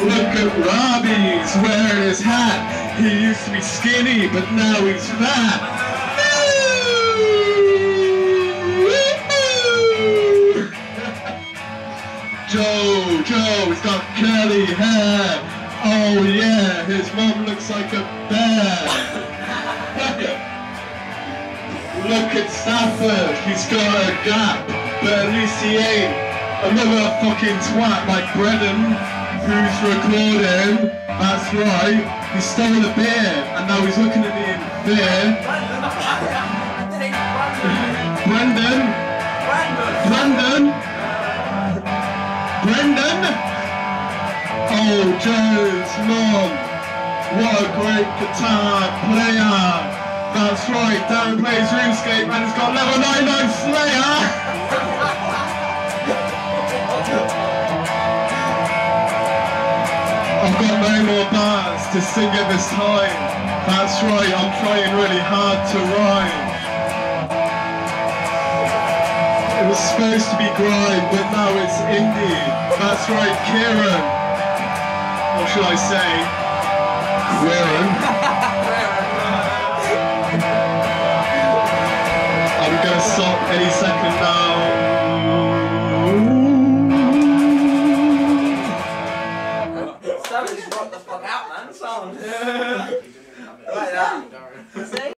Look at Robbie, he's wearing his hat. He used to be skinny, but now he's fat. Joe's got curly hair. Oh yeah, his mum looks like a bear. Look at Stafford, he's got a gap, but at least he ain't another fucking twat like Brendan, who's recording. That's right, he stole a beer, and now he's looking at me in fear. Brendan? Oh, Joe's mom, what a great guitar player. That's right, Darren plays RuneScape and he's got level 99 Slayer. I've got no more bars to sing at this time. That's right, I'm trying really hard to rhyme. It was supposed to be grind, but now it's indie. That's right, Kieran. What should I say? Queeran.